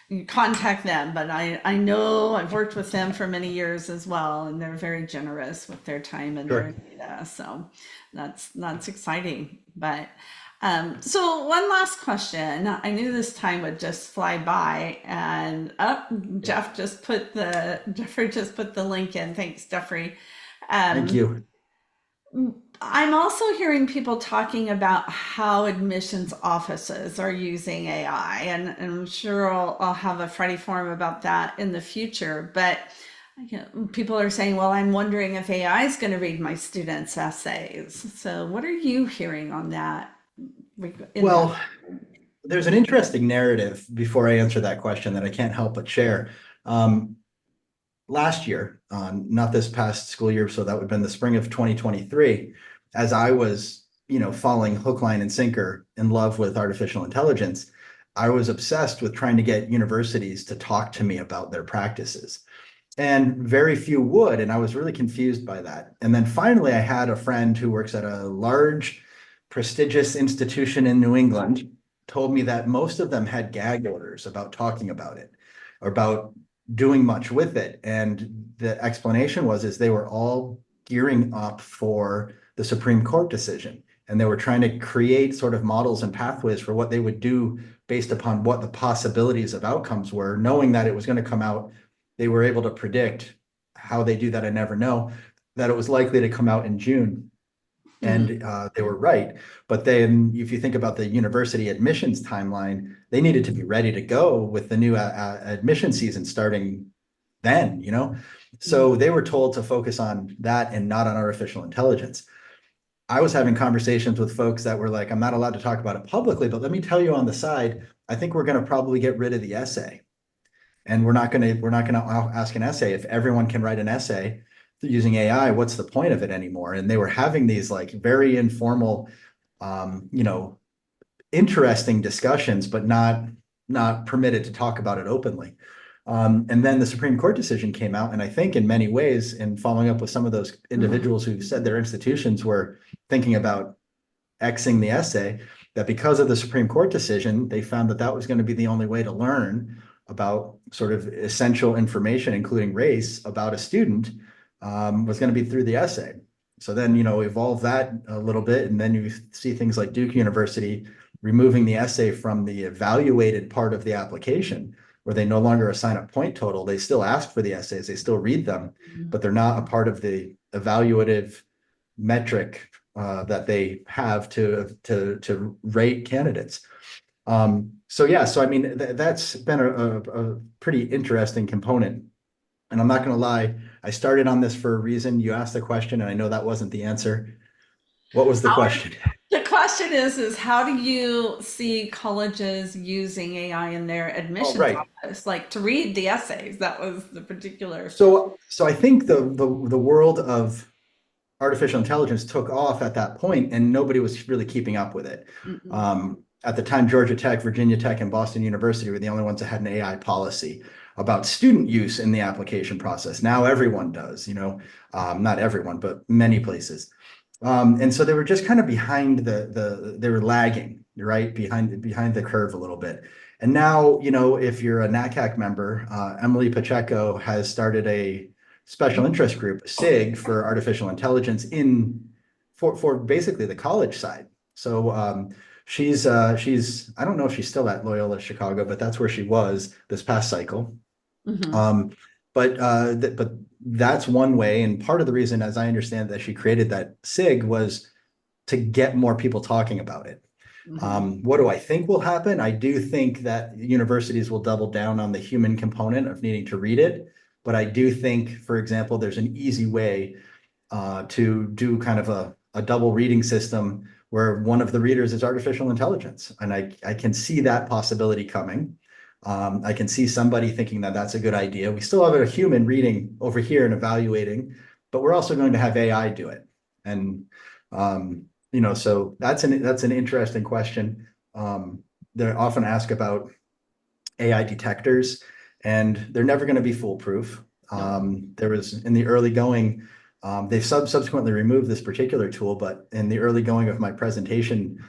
Speaker 1: you contact them, but I know I've worked with them for many years as well, and they're very generous with their time and their
Speaker 2: Sure.
Speaker 1: data. So that's exciting. But so one last question. I knew this time would just fly by, and
Speaker 2: Yeah.
Speaker 1: Jeffrey just put the link in. Thanks, Jeffrey.
Speaker 2: Thank
Speaker 1: Um,
Speaker 2: you.
Speaker 1: I'm also hearing people talking about how admissions offices are using AI, and I'm sure I'll have a Friday forum about that in the future. But Yeah, people are saying, well, I'm wondering if AI is going to read my students' essays. So, what are you hearing on that in that?
Speaker 2: Well, there's an interesting narrative before I answer that question that I can't help but share. Um, Last year, not this past school year, so that would have been the spring of 2023, as I was, falling hook, line, and sinker in love with artificial intelligence, I was obsessed with trying to get universities to talk to me about their practices. And very few would, and I was really confused by that. And then finally, I had a friend who works at a large, prestigious institution in New England, told me that most of them had gag orders about talking about it, or about doing much with it. And the explanation was is they were all gearing up for the Supreme Court decision. And they were trying to create sort of models and pathways for what they would do based upon what the possibilities of outcomes were, knowing that it was going to come out. They were able to predict how they do that. I never know that it was likely to come out in June.
Speaker 1: Mhm.
Speaker 2: And they were right. But then, if you think about the university admissions timeline, they needed to be ready to go with the new admission season starting then,
Speaker 1: Mhm.
Speaker 2: So they were told to focus on that and not on artificial intelligence. I was having conversations with folks that were like, I'm not allowed to talk about it publicly, but let me tell you on the side, I think we're going to probably get rid of the essay. And we're not going to ask an essay. If everyone can write an essay using AI, what's the point of it anymore? And they were having these like very informal, um, you know, interesting discussions, but not permitted to talk about it openly. And then the Supreme Court decision came out, and I think in many ways, in following up with some of those
Speaker 1: Mhm.
Speaker 2: individuals who said their institutions were thinking about Xing the essay, that because of the Supreme Court decision, they found that that was going to be the only way to learn about sort of essential information, including race, about a student, was going to be through the essay. So then, evolve that a little bit, and then you see things like Duke University removing the essay from the evaluated part of the application, where they no longer assign a point total. They still ask for the essays, they still read them, but they're not a part of the evaluative metric that they have to rate candidates. So yeah, so I mean that's been a pretty interesting component. And I'm not going to lie, I started on this for a reason. You asked the question, and I know that wasn't the answer. What was the question?
Speaker 1: The question is how do you see colleges using AI in their
Speaker 2: Oh,
Speaker 1: admissions
Speaker 2: right.
Speaker 1: office, like to read the essays? That was the particular.
Speaker 2: So I think the world of artificial intelligence took off at that point, and nobody was really keeping up with it.
Speaker 1: Mm-mm.
Speaker 2: At the time, Georgia Tech, Virginia Tech, and Boston University were the only ones that had an AI policy about student use in the application process. Now everyone does, not everyone, but many places. And so they were just kind of behind they were lagging, right, behind the curve a little bit. And now, if you're a NACAC member, Emily Pacheco has started a special interest group, SIG, for artificial intelligence for basically the college side. So she's I don't know if she's still at Loyola Chicago, but that's where she was this past cycle.
Speaker 1: Mhm.
Speaker 2: Um, but that's one way, and part of the reason, as I understand, that she created that SIG was to get more people talking about it.
Speaker 1: Mhm.
Speaker 2: What do I think will happen? I do think that universities will double down on the human component of needing to read it. But I do think, for example, there's an easy way to do kind of a double reading system where one of the readers is artificial intelligence. And I can see that possibility coming. I can see somebody thinking that that's a good idea. We still have a human reading over here and evaluating, but we're also going to have AI do it. And so that's an interesting question. They're often asked about AI detectors, and they're never going to be foolproof.
Speaker 1: No.
Speaker 2: There was in the early going, they've subsequently removed this particular tool, but in the early going of my presentation,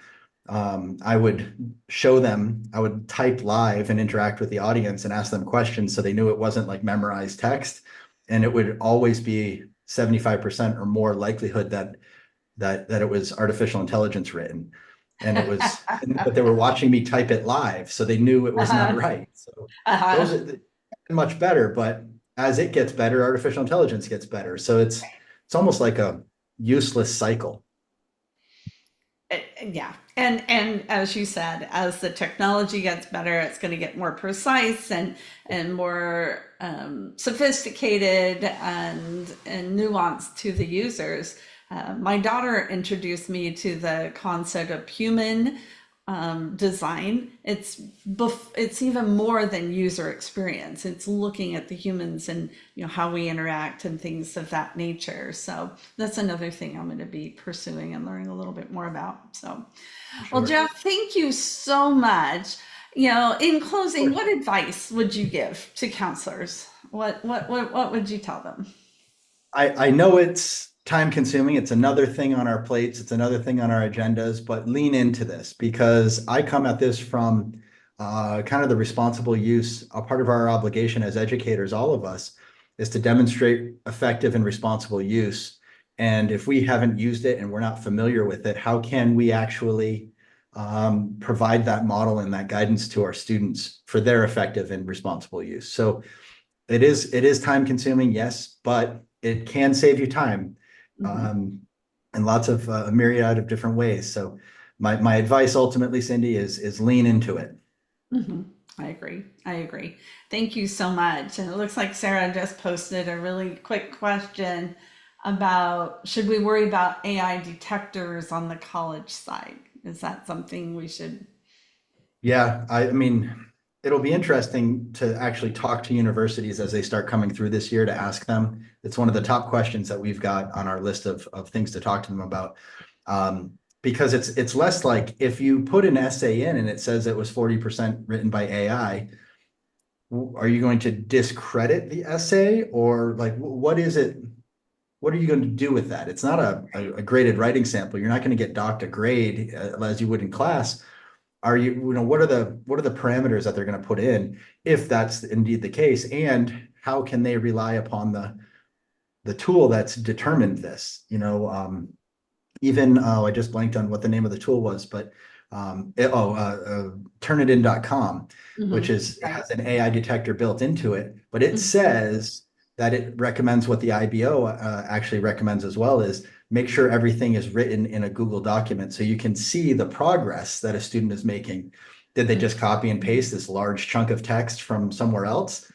Speaker 2: I would show them, I would type live and interact with the audience and ask them questions so they knew it wasn't like memorized text. And it would always be 75% or more likelihood that it was artificial intelligence written. And but they were watching me type it live, so they knew it was not
Speaker 1: Uh-huh.
Speaker 2: right. So
Speaker 1: Uh-huh.
Speaker 2: those are much better, but as it gets better, artificial intelligence gets better. So it's almost like a useless cycle.
Speaker 1: Yeah. And as you said, as the technology gets better, it's going to get more precise and more sophisticated and nuanced to the users. My daughter introduced me to the concept of human design. It's even more than user experience. It's looking at the humans and how we interact and things of that nature. So that's another thing I'm going to be pursuing and learning a little bit more about. So, well,
Speaker 2: Sure.
Speaker 1: Jeff, thank you so much. In
Speaker 2: Of
Speaker 1: closing,
Speaker 2: course.
Speaker 1: what advice would you give to counselors? What would you tell them?
Speaker 2: I know it's time consuming. It's another thing on our plates. It's another thing on our agendas, but lean into this because I come at this from kind of the responsible use. A part of our obligation as educators, all of us, is to demonstrate effective and responsible use. And if we haven't used it and we're not familiar with it, how can we actually provide that model and that guidance to our students for their effective and responsible use? So it is time consuming, yes, but it can save you time
Speaker 1: Hmm.
Speaker 2: um, in lots of a myriad of different ways. So my advice ultimately, Cyndy, is lean into it.
Speaker 1: Hmm. I agree. I agree. Thank you so much. And it looks like Sarah just posted a really quick question about should we worry about AI detectors on the college side? Is that something we should?
Speaker 2: Yeah, I mean, it'll be interesting to actually talk to universities as they start coming through this year to ask them. It's one of the top questions that we've got on our list of things to talk to them about. Because it's less like if you put an essay in and it says it was 40% written by AI, are you going to discredit the essay or like what is it? What are you going to do with that? It's not a graded writing sample. You're not going to get docked a grade as you would in class. What are the parameters that they're going to put in if that's indeed the case? And how can they rely upon the tool that's determined this? Even I just blanked on what the name of the tool was, but turnitin.com, which
Speaker 1: Mhm.
Speaker 2: is
Speaker 1: Right.
Speaker 2: has an AI detector built into it, but it
Speaker 1: Mhm.
Speaker 2: says that it recommends what the IBO actually recommends as well is make sure everything is written in a Google document so you can see the progress that a student is making. Did they just copy and paste this large chunk of text from somewhere else?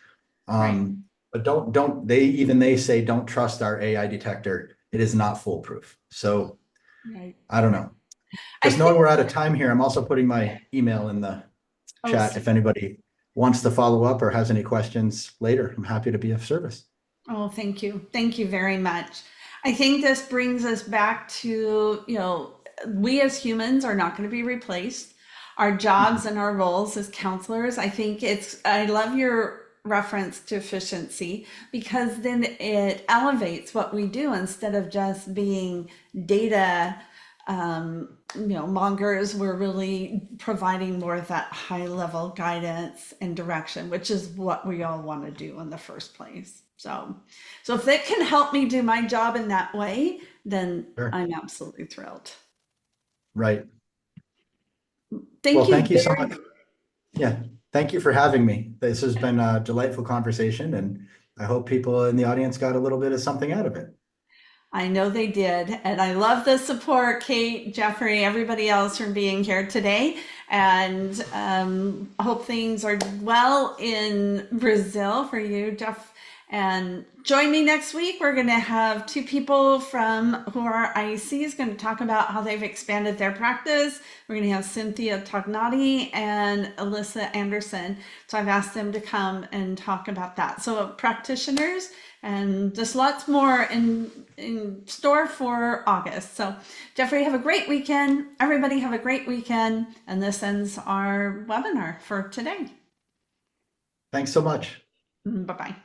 Speaker 1: Right.
Speaker 2: But don't they say don't trust our AI detector. It is not foolproof. So
Speaker 1: Right.
Speaker 2: I don't know.
Speaker 1: I
Speaker 2: Just knowing
Speaker 1: think.
Speaker 2: we're out of time here, I'm also putting my email in the
Speaker 1: Oh,
Speaker 2: chat if anybody wants to follow up or has any questions later. I'm happy to be of service.
Speaker 1: oh, thank you. Thank you very much. I think this brings us back to, we as humans are not going to be replaced. Our jobs and our roles as counselors, I love your reference to efficiency because then it elevates what we do instead of just being data mongers. We're really providing more of that high level guidance and direction, which is what we all want to do in the first place. So if it can help me do my job in that way, then
Speaker 2: Sure.
Speaker 1: I'm absolutely thrilled.
Speaker 2: Right.
Speaker 1: Thank
Speaker 2: Well,
Speaker 1: you
Speaker 2: thank you so much.
Speaker 1: very.
Speaker 2: Yeah. Thank you for having me. This has been a delightful conversation, and I hope people in the audience got a little bit of something out of it.
Speaker 1: I know they did. And I love the support, Kate, Jeffrey, everybody else from being here today. And hope things are well in Brazil for you, Jeff. And join me next week. We're going to have two people from who are IECs going to talk about how they've expanded their practice. We're going to have Cynthia Tognati and Alyssa Anderson. So I've asked them to come and talk about that. So practitioners and just lots more in store for August. So, Jeffrey, have a great weekend. Everybody, have a great weekend. And this ends our webinar for today.
Speaker 2: Thanks so much.
Speaker 1: Bye bye.